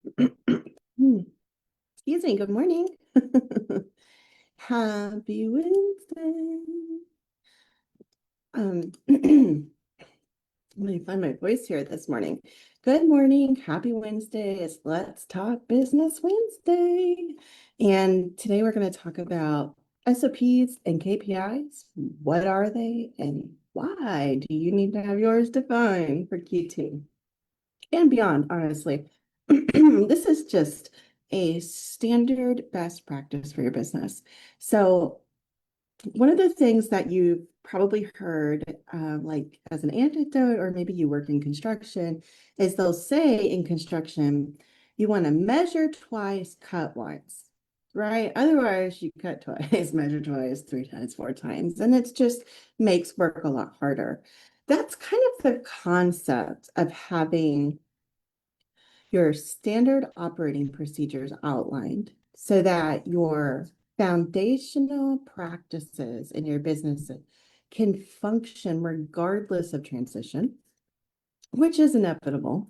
Excuse me, good morning. Happy Wednesday. Let me find my voice here this morning. Good morning, happy Wednesday. It's Let's Talk Business Wednesday. And today we're going to talk about SOPs and KPIs. What are they and why do you need to have yours defined for Q2 and beyond, honestly? This is just a standard best practice for your business. So one of the things that you've probably heard, like as an anecdote, or maybe you work in construction, is they'll say in construction, you want to measure twice, cut once, right? Otherwise, you cut twice, measure twice, three times, four times, and it just makes work a lot harder. That's kind of the concept of having your standard operating procedures outlined so that your foundational practices in your business can function regardless of transition, which is inevitable,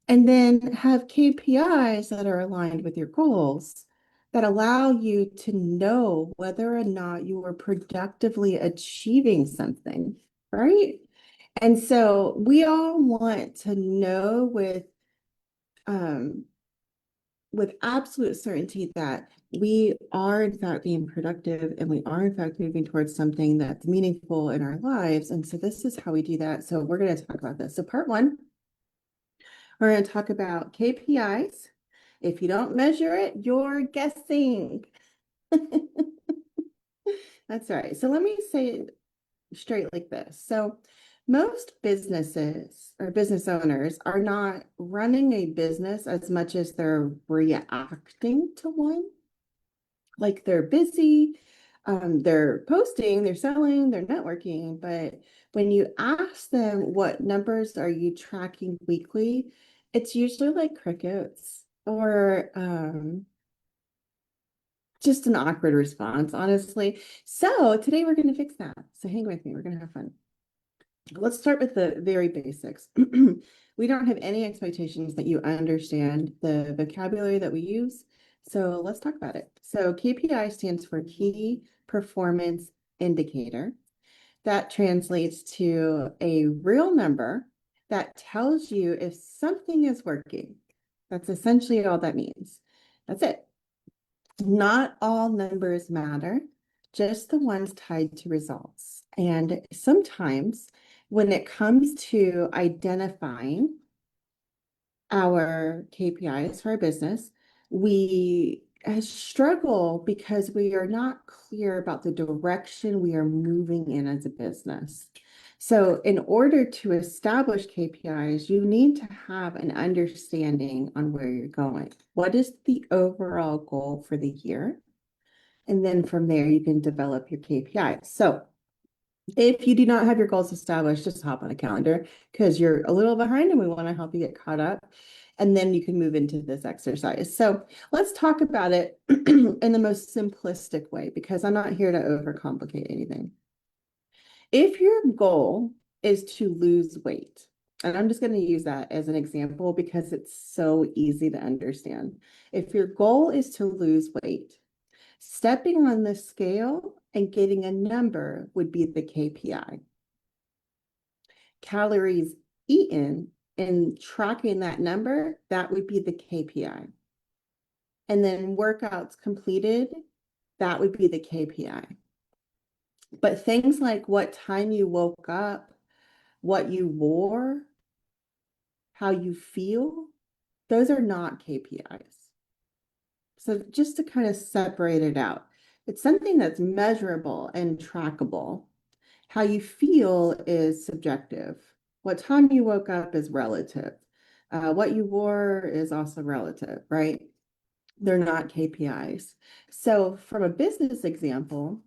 and then have KPIs that are aligned with your goals that allow you to know whether or not you are productively achieving something, right? And so we all want to know um, with absolute certainty that we are in fact being productive and we are in fact moving towards something that's meaningful in our lives. And so this is how we do that. So we're going to talk about this. So part one, we're going to talk about KPIs. If you don't measure it, you're guessing. That's right. So let me say it straight like this. So most businesses or business owners are not running a business as much as they're reacting to one. Like they're busy, they're posting, they're selling, they're networking, but when you ask them what numbers are you tracking weekly, it's usually like crickets or just an awkward response, honestly. So today we're going to fix that. So hang with me, we're going to have fun. Let's start with the very basics. We don't have any expectations that you understand the vocabulary that we use. So let's talk about it. So KPI stands for Key Performance Indicator. That translates to a real number that tells you if something is working. That's essentially all that means. That's it. Not all numbers matter, just the ones tied to results. And sometimes when it comes to identifying our KPIs for our business, we struggle because we are not clear about the direction we are moving in as a business. So in order to establish KPIs, you need to have an understanding on where you're going. What is the overall goal for the year? And then from there, you can develop your KPIs. So if you do not have your goals established, just hop on a calendar because you're a little behind and we want to help you get caught up. And then you can move into this exercise. So let's talk about it in the most simplistic way because I'm not here to overcomplicate anything. If your goal is to lose weight, and I'm just going to use that as an example because it's so easy to understand. If your goal is to lose weight, stepping on the scale and getting a number would be the KPI. Calories eaten and tracking that number, that would be the KPI. And then workouts completed, that would be the KPI. But things like what time you woke up, what you wore, how you feel, those are not KPIs. So just to kind of separate it out, it's something that's measurable and trackable. How you feel is subjective. What time you woke up is relative. What you wore is also relative, right? They're not KPIs. So from a business example,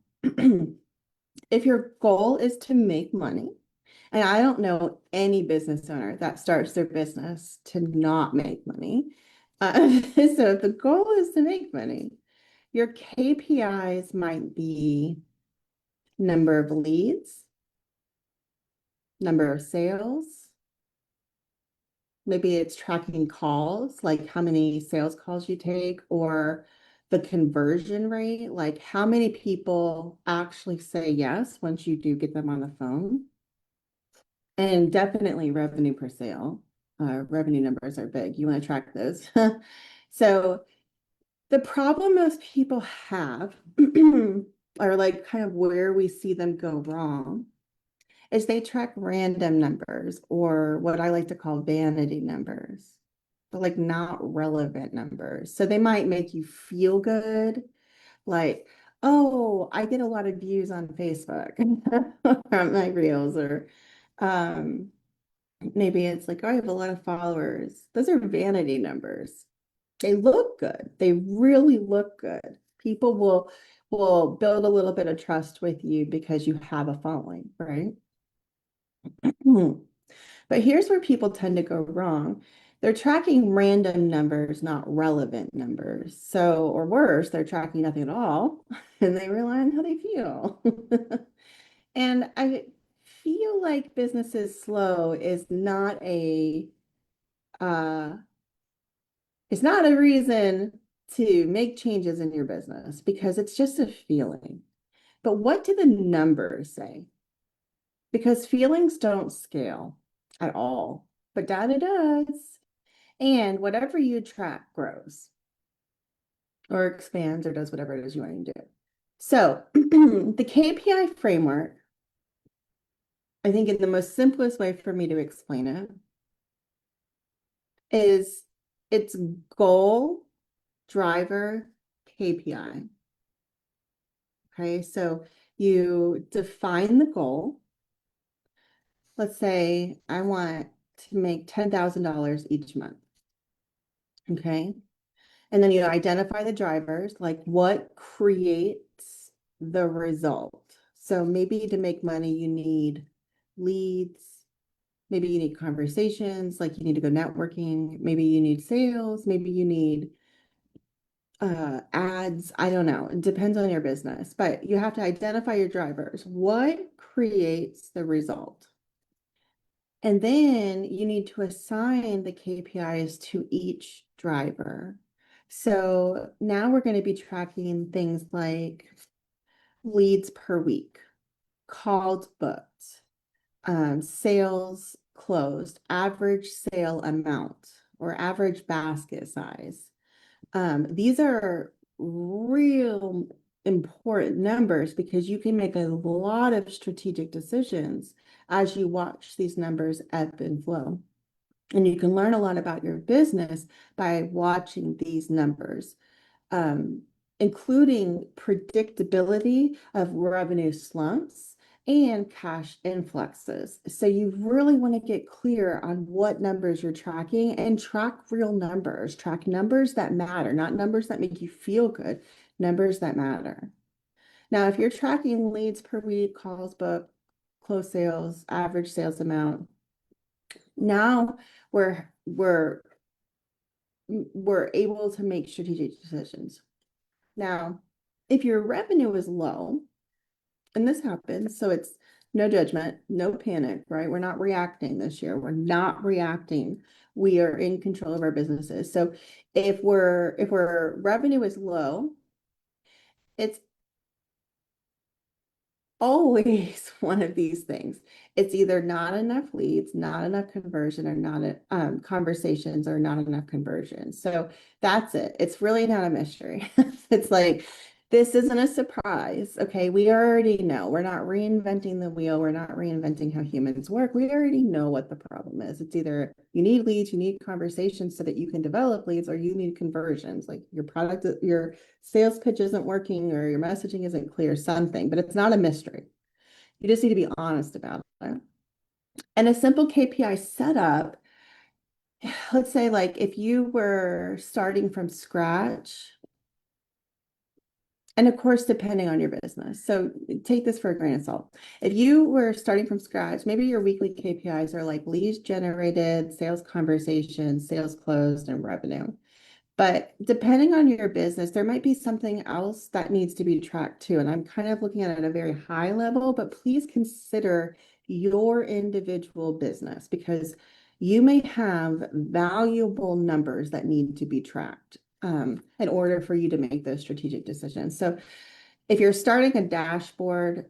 if your goal is to make money, and I don't know any business owner that starts their business to not make money. So if the goal is to make money, your KPIs might be number of leads, number of sales, Maybe it's tracking calls, like how many sales calls you take, or the conversion rate, like how many people actually say yes once you do get them on the phone. And definitely revenue per sale. Revenue numbers are big. You want to track those. So the problem most people have, or like kind of where we see them go wrong, is they track random numbers, or what I like to call vanity numbers, but like not relevant numbers. So they might make you feel good, like, oh, I get a lot of views on Facebook from my reels, or um, maybe it's like, oh, I have a lot of followers. Those are vanity numbers. They look good. They really look good. People will build a little bit of trust with you because you have a following, right? But here's where people tend to go wrong. They're tracking random numbers, not relevant numbers. So, or worse, they're tracking nothing at all, and they rely on how they feel. And I feel like business is slow is not a uh, it's not a reason to make changes in your business, because it's just a feeling. But what do the numbers say? Because feelings don't scale at all, but data does. And whatever you track grows or expands or does whatever it is you want to do. So the KPI framework, I think in the most simplest way for me to explain it, is it's goal, driver, KPI. Okay, so you define the goal. Let's say I want to make $10,000 each month. Okay. And then you identify the drivers, like what creates the result. So maybe to make money, you need leads. Maybe you need conversations, like you need to go networking. Maybe you need sales. Maybe you need ads. I don't know. It depends on your business, but you have to identify your drivers. What creates the result? And then you need to assign the KPIs to each driver. So now we're going to be tracking things like leads per week, calls booked, sales closed, average sale amount, or average basket size. These are real important numbers because you can make a lot of strategic decisions as you watch these numbers ebb and flow. And you can learn a lot about your business by watching these numbers, um, including predictability of revenue slumps and cash influxes. So you really want to get clear on what numbers you're tracking and track real numbers. Track numbers that matter, not numbers that make you feel good, numbers that matter. Now, if you're tracking leads per week, calls booked, closed sales, average sales amount, now we're we're able to make strategic decisions. Now, if your revenue is low, and this happens, so it's no judgment, no panic, right? We're not reacting this year. We're not reacting. We are in control of our businesses. So if we're revenue is low, it's always one of these things. It's either not enough leads, not enough conversion, or not conversations, or not enough conversion. So that's it. It's really not a mystery. It's like, this isn't a surprise. Okay, we already know. We're not reinventing the wheel. We're not reinventing how humans work. We already know what the problem is. It's either you need leads, you need conversations so that you can develop leads, or you need conversions. Like your product, your sales pitch isn't working, or your messaging isn't clear, something, but it's not a mystery. You just need to be honest about it. And a simple KPI setup, let's say like if you were starting from scratch, and of course, depending on your business. So take this for a grain of salt. If you were starting from scratch, maybe your weekly KPIs are like leads generated, sales conversations, sales closed, and revenue. But depending on your business, there might be something else that needs to be tracked too. And I'm kind of looking at it at a very high level, but please consider your individual business, because you may have valuable numbers that need to be tracked in order for you to make those strategic decisions. So if you're starting a dashboard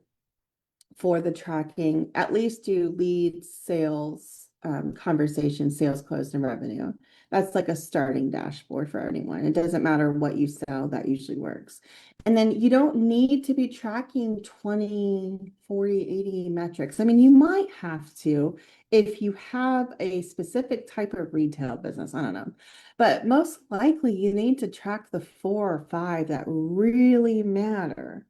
for the tracking, at least do leads, sales, conversations, sales closed, and revenue. That's like a starting dashboard for anyone. It doesn't matter what you sell, that usually works. And then you don't need to be tracking 20, 40, 80 metrics. I mean, you might have to if you have a specific type of retail business. I don't know. But most likely you need to track the 4 or 5 that really matter.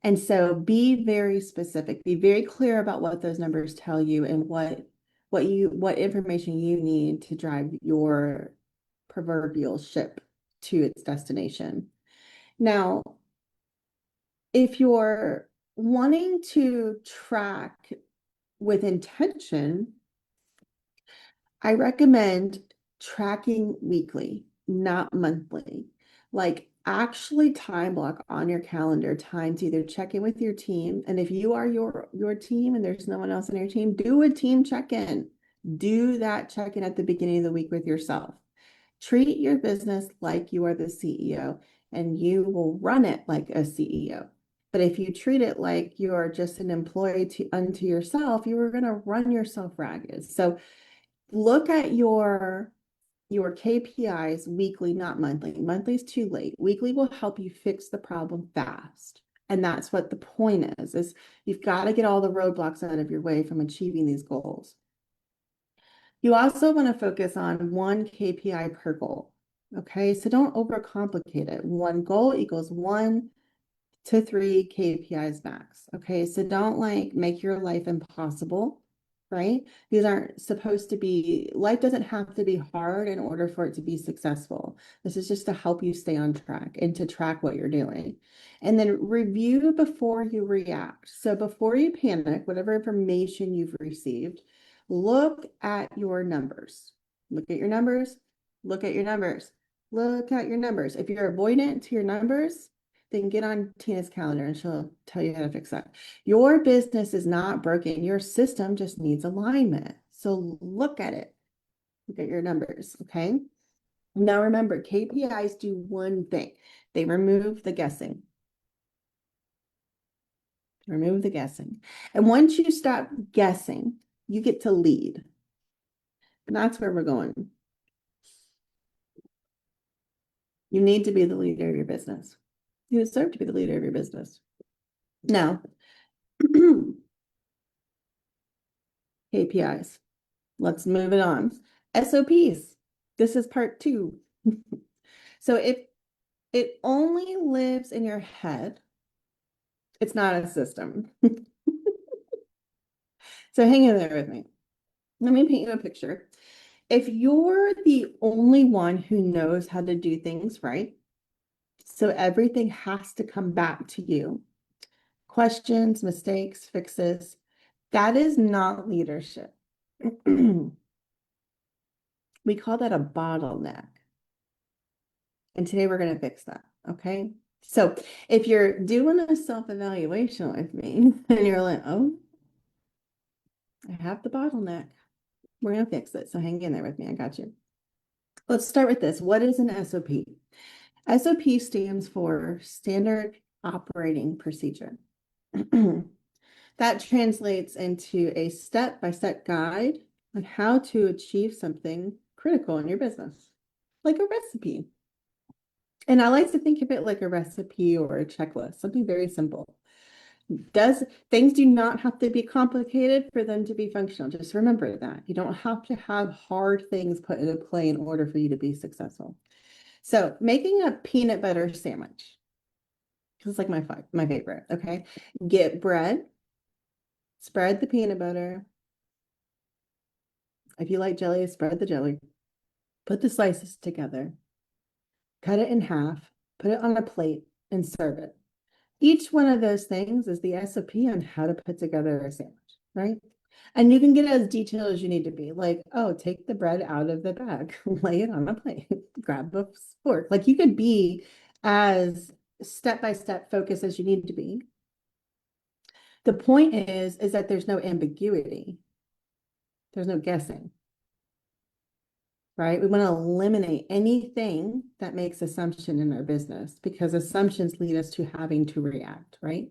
And so be very specific, be very clear about what those numbers tell you and what information you need to drive your proverbial ship to its destination. Now, if you're wanting to track with intention, I recommend tracking weekly, not monthly. Like actually time block on your calendar time to either check in with your team. And if you are your team and there's no one else on your team, do a team check-in. Do that check-in at the beginning of the week with yourself. Treat your business like you are the CEO and you will run it like a CEO. But if you treat it like you are just an employee unto yourself, you are going to run yourself ragged. So look at your KPIs weekly, not monthly. Monthly is too late. Weekly will help you fix the problem fast. And that's what the point is you've got to get all the roadblocks out of your way from achieving these goals. You also want to focus on one KPI per goal. Okay, so don't overcomplicate it. One goal equals 1 to 3 KPIs max. Okay, so don't like make your life impossible, right? These aren't supposed to be, life doesn't have to be hard in order for it to be successful. This is just to help you stay on track and to track what you're doing. And then review before you react. So before you panic, whatever information you've received, look at your numbers. Look at your numbers. Look at your numbers. Look at your numbers. If you're avoidant to your numbers, then get on Tina's calendar and she'll tell you how to fix that. Your business is not broken. Your system just needs alignment. So look at it. Look at your numbers, okay? Now remember, KPIs do one thing. They remove the guessing. Remove the guessing. And once you stop guessing, you get to lead. And that's where we're going. You need to be the leader of your business. You deserve to be the leader of your business. Now, KPIs. Let's move it on. SOPs. This is part 2. So if it only lives in your head, it's not a system. So hang in there with me. Let me paint you a picture. If you're the only one who knows how to do things right, so everything has to come back to you. Questions, mistakes, fixes, that is not leadership. We call that a bottleneck. And today we're going to fix that. Okay. So if you're doing a self-evaluation with me and you're like, oh, I have the bottleneck, we're going to fix it. So hang in there with me. I got you. Let's start with this. What is an SOP? SOP stands for Standard Operating Procedure. That translates into a step-by-step guide on how to achieve something critical in your business, like a recipe. And I like to think of it like a recipe or a checklist, something very simple. Things do not have to be complicated for them to be functional. Just remember that. You don't have to have hard things put into play in order for you to be successful. So making a peanut butter sandwich. This is like my favorite. Okay. Get bread, spread the peanut butter. If you like jelly, spread the jelly. Put the slices together. Cut it in half, put it on a plate, and serve it. Each one of those things is the SOP on how to put together a sandwich, right? And you can get as detailed as you need to be. Like, oh, take the bread out of the bag, lay it on a plate, grab a fork. Like you could be as step-by-step focused as you need to be. The point is that there's no ambiguity. There's no guessing. right? We want to eliminate anything that makes assumption in our business because assumptions lead us to having to react, right?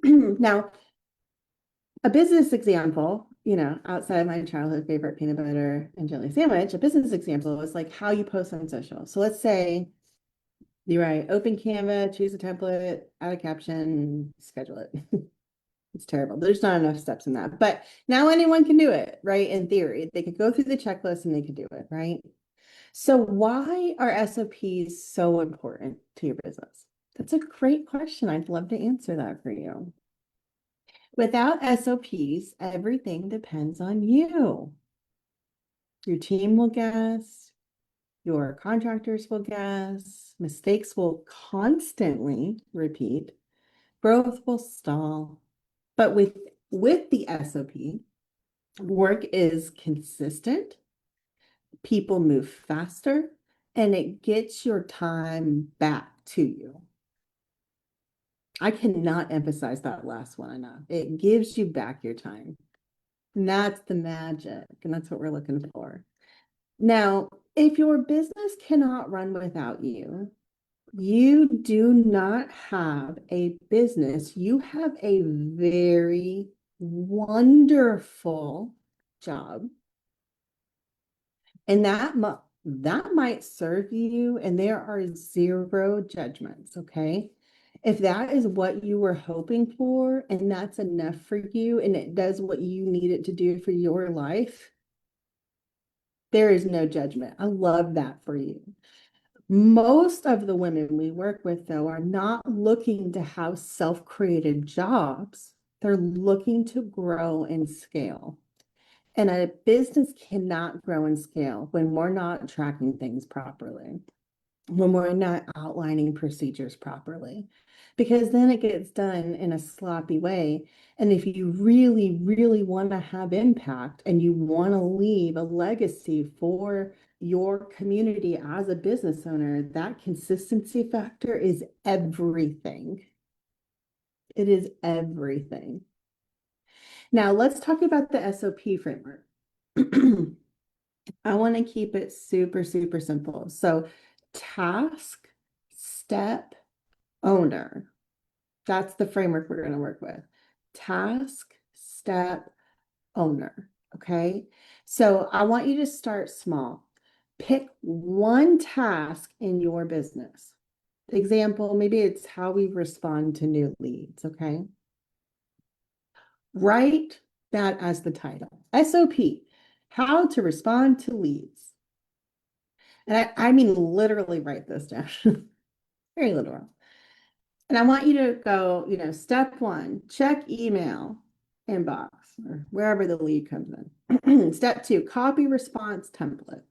Now, a business example, outside of my childhood favorite peanut butter and jelly sandwich, a business example is like how you post on social. So let's say you write open Canva, choose a template, add a caption, schedule it. It's terrible. There's not enough steps in that. But now anyone can do it, right? In theory, they could go through the checklist and they could do it, right? So why are SOPs so important to your business? That's a great question. I'd love to answer that for you. Without SOPs, everything depends on you. Your team will guess, your contractors will guess, mistakes will constantly repeat, growth will stall. But with the SOP, work is consistent, people move faster, and it gets your time back to you. I cannot emphasize that last one enough. It gives you back your time. And that's the magic, and that's what we're looking for. Now, if your business cannot run without you, you do not have a business. You have a very wonderful job. And that might serve you, and there are zero judgments, okay? If that is what you were hoping for, and that's enough for you, and it does what you need it to do for your life, there is no judgment. I love that for you. Most of the women we work with, though, are not looking to have self-created jobs. They're looking to grow and scale. And a business cannot grow and scale when we're not tracking things properly, when we're not outlining procedures properly, because then it gets done in a sloppy way. And if you really, really want to have impact and you want to leave a legacy for your community as a business owner, that consistency factor is everything. It is everything. Now, let's talk about the SOP framework. I want to keep it super, super simple. So, task, step, owner. That's the framework we're going to work with. Task, step, owner. Okay. So, I want you to start small. Pick one task in your business. Example, maybe it's how we respond to new leads. Okay. Write that as the title. SOP, how to respond to leads. And I mean, literally write this down, very literal. And I want you to go, step one, check email inbox or wherever the lead comes in. Step two, copy response template.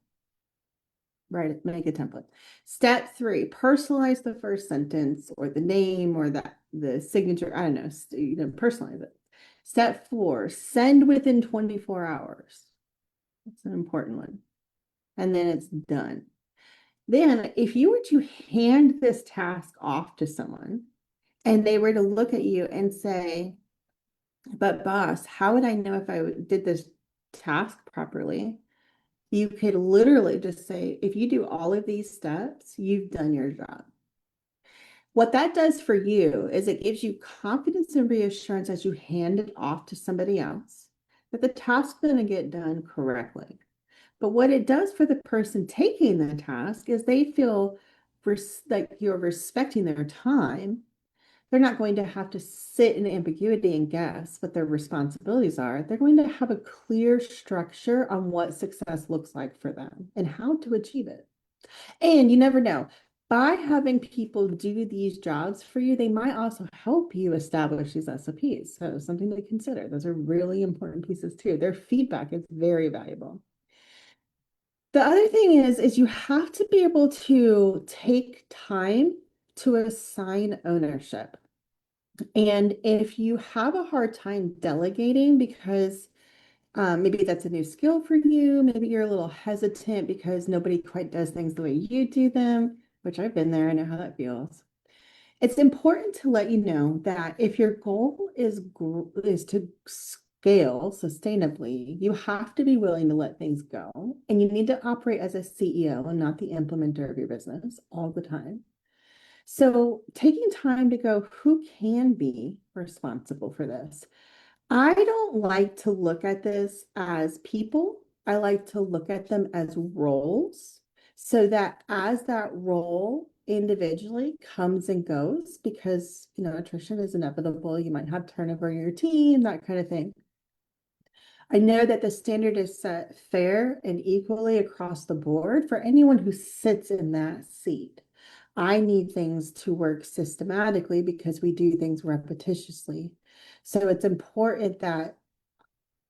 Right, make a template. Step three, personalize the first sentence or the name or the signature. I don't know, personalize it. Step four, send within 24 hours. That's an important one. And then it's done. Then, if you were to hand this task off to someone and they were to look at you and say, but boss, how would I know if I did this task properly? You could literally just say, if you do all of these steps, you've done your job. What that does for you is it gives you confidence and reassurance as you hand it off to somebody else that the task's going to get done correctly. But what it does for the person taking the task is they feel like you're respecting their time. They're not going to have to sit in ambiguity and guess what their responsibilities are. They're going to have a clear structure on what success looks like for them and how to achieve it. And you never know. By having people do these jobs for you, they might also help you establish these SOPs. So something to consider. Those are really important pieces too. Their feedback is very valuable. The other thing is you have to be able to take time to assign ownership. And if you have a hard time delegating because maybe that's a new skill for you, maybe you're a little hesitant because nobody quite does things the way you do them, which I've been there, I know how that feels. It's important to let you know that if your goal is to scale sustainably, you have to be willing to let things go. And you need to operate as a CEO and not the implementer of your business all the time. So taking time to go, who can be responsible for this? I don't like to look at this as people. I like to look at them as roles so that as that role individually comes and goes, because, attrition is inevitable. You might have turnover in your team, that kind of thing. I know that the standard is set fair and equally across the board for anyone who sits in that seat. I need things to work systematically because we do things repetitiously. So it's important that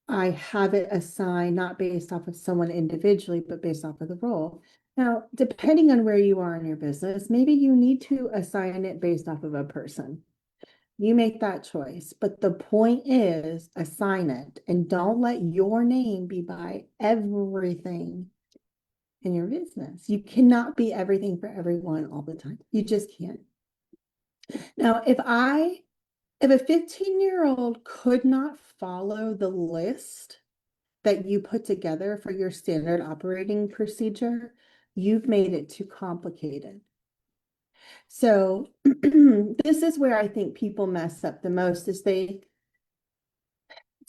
I have it assigned not based off of someone individually, but based off of the role. Now, depending on where you are in your business, maybe you need to assign it based off of a person. You make that choice. But the point is assign it and don't let your name be by everything in your business. You cannot be everything for everyone all the time. You just can't. Now, if a 15-year-old could not follow the list that you put together for your standard operating procedure, you've made it too complicated. So this is where I think people mess up the most is it's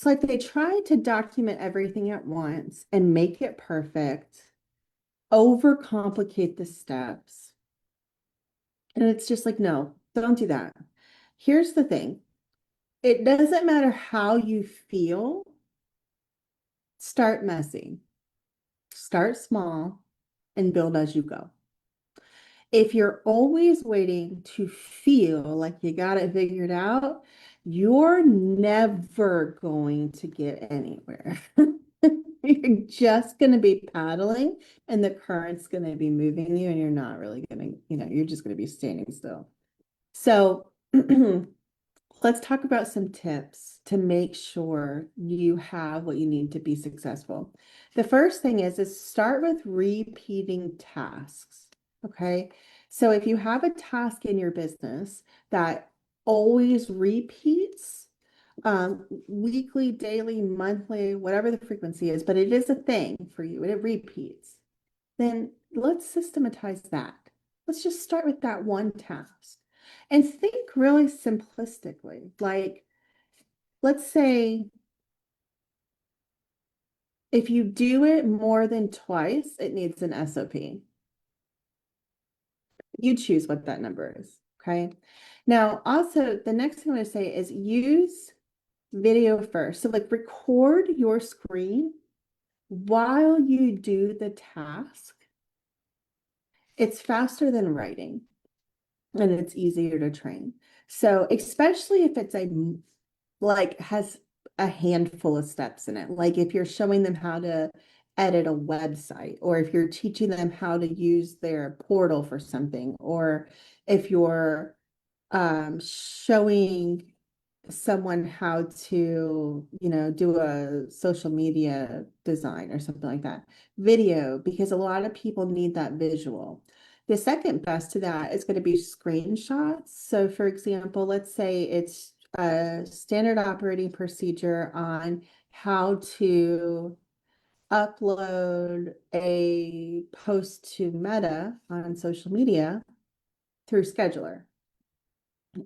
like they try to document everything at once and make it perfect, overcomplicate the steps. And it's just like, no, don't do that. Here's the thing. It doesn't matter how you feel. Start messy. Start small and build as you go. If you're always waiting to feel like you got it figured out, you're never going to get anywhere. You're just going to be paddling and the current's going to be moving you and you're not really going to, you're just going to be standing still. So let's talk about some tips to make sure you have what you need to be successful. The first thing is start with repeating tasks. Okay. So if you have a task in your business that always repeats, weekly, daily, monthly, whatever the frequency is, but it is a thing for you and it repeats, then let's systematize that. Let's just start with that one task and think really simplistically. Like, let's say if you do it more than twice, it needs an SOP. You choose what that number is. Okay. Now, also, the next thing I'm going to say is use video first. So, like, record your screen while you do the task. It's faster than writing and it's easier to train. So, especially if it's has a handful of steps in it. Like if you're showing them how to edit a website, or if you're teaching them how to use their portal for something, or if you're showing someone how to, do a social media design or something like that. Video, because a lot of people need that visual. The second best to that is going to be screenshots. So for example, let's say it's a standard operating procedure on how to upload a post to Meta on social media through Scheduler.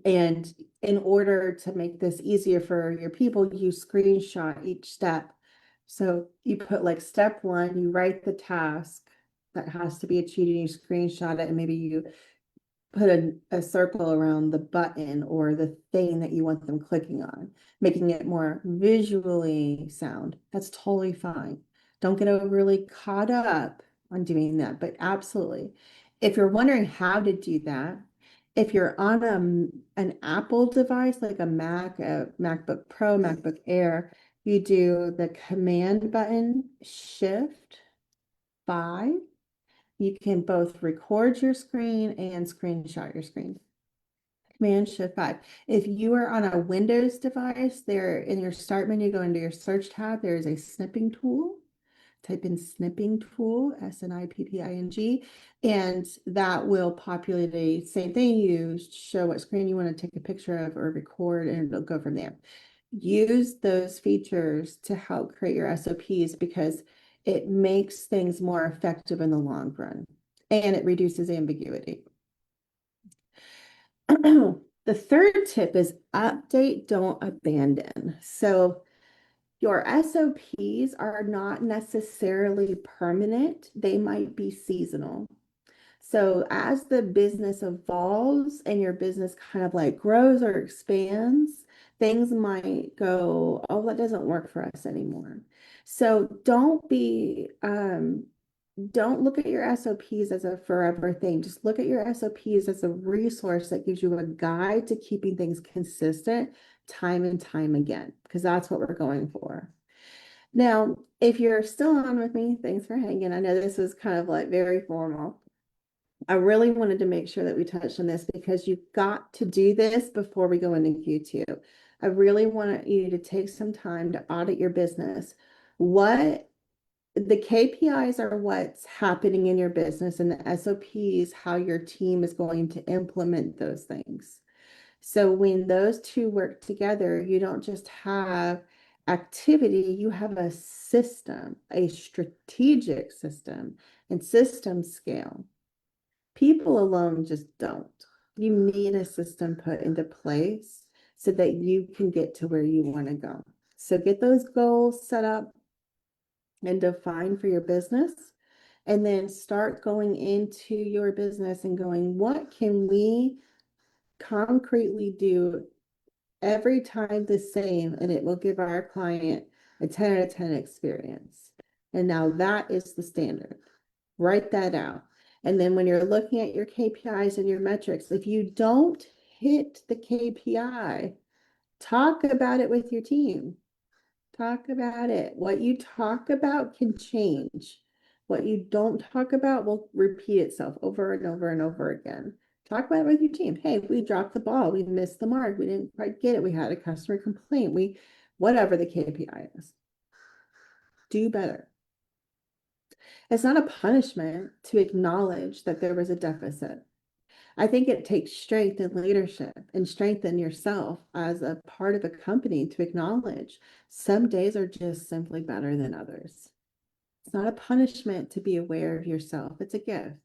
And in order to make this easier for your people, you screenshot each step. So you put like step one, you write the task that has to be achieved and you screenshot it, and maybe you put a circle around the button or the thing that you want them clicking on, making it more visually sound. That's totally fine. Don't get overly caught up on doing that, but absolutely. If you're wondering how to do that, if you're on an Apple device like a Mac, a MacBook Pro, MacBook Air, you do the command button, Shift 5. You can both record your screen and screenshot your screen. Command Shift 5. If you are on a Windows device, there in your start menu, go into your search tab, there is a snipping tool. Type in snipping tool, SNIPPING, and that will populate a same thing. You show what screen you want to take a picture of or record, and it'll go from there. use those features to help create your SOPs because it makes things more effective in the long run and it reduces ambiguity. The third tip is update, don't abandon. So your SOPs are not necessarily permanent, they might be seasonal. So as the business evolves and your business kind of like grows or expands, things might go, oh, that doesn't work for us anymore. So don't look at your SOPs as a forever thing. Just look at your SOPs as a resource that gives you a guide to keeping things consistent time and time again, because that's what we're going for. Now, if you're still on with me, thanks for hanging. I know this was kind of like very formal. I really wanted to make sure that we touched on this because you've got to do this before we go into Q2. I really want you to take some time to audit your business. What the KPIs are what's happening in your business, and the SOPs, how your team is going to implement those things. So when those two work together, you don't just have activity, you have a system, a strategic system, and system scale. People alone just don't. You need a system put into place so that you can get to where you want to go. So get those goals set up and define for your business, and then start going into your business and going, what can we concretely do every time the same, and it will give our client a 10 out of 10 experience. And now that is the standard. Write that out. And then when you're looking at your KPIs and your metrics, if you don't hit the KPI, talk about it with your team. Talk about it. What you talk about can change. What you don't talk about will repeat itself over and over and over again. Talk about it with your team. Hey, we dropped the ball. We missed the mark. We didn't quite get it. We had a customer complaint. Whatever the KPI is, do better. It's not a punishment to acknowledge that there was a deficit. I think it takes strength and leadership and strength in yourself as a part of a company to acknowledge some days are just simply better than others. It's not a punishment to be aware of yourself. It's a gift.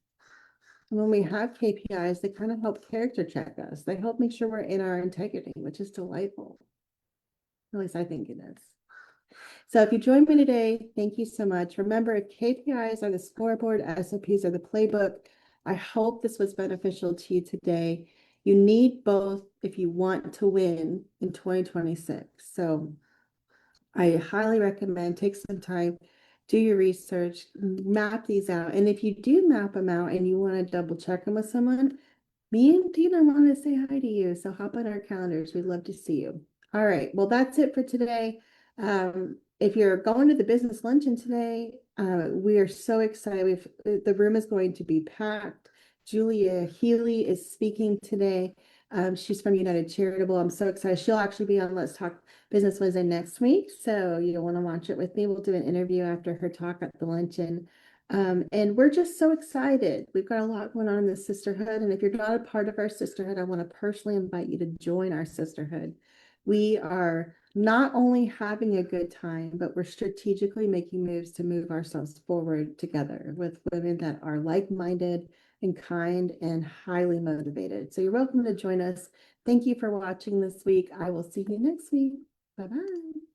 And when we have KPIs, they kind of help character check us. They help make sure we're in our integrity, which is delightful. At least I think it is. So if you joined me today, thank you so much. Remember, KPIs are the scoreboard, SOPs are the playbook. I hope this was beneficial to you today. You need both if you want to win in 2026. So I highly recommend take some time, do your research, map these out. And if you do map them out and you want to double check them with someone, me and Dina want to say hi to you. So hop on our calendars. We'd love to see you. All right. Well, that's it for today. If you're going to the business luncheon today, we are so excited. The room is going to be packed. Julia Healy is speaking today. She's from United Charitable. I'm so excited. She'll actually be on Let's Talk Business Wednesday next week. So you'll want to watch it with me. We'll do an interview after her talk at the luncheon. And we're just so excited. We've got a lot going on in the sisterhood. And if you're not a part of our sisterhood, I want to personally invite you to join our sisterhood. We are not only having a good time, but we're strategically making moves to move ourselves forward together with women that are like-minded and kind and highly motivated. So you're welcome to join us. Thank you for watching this week. I will see you next week. Bye-bye.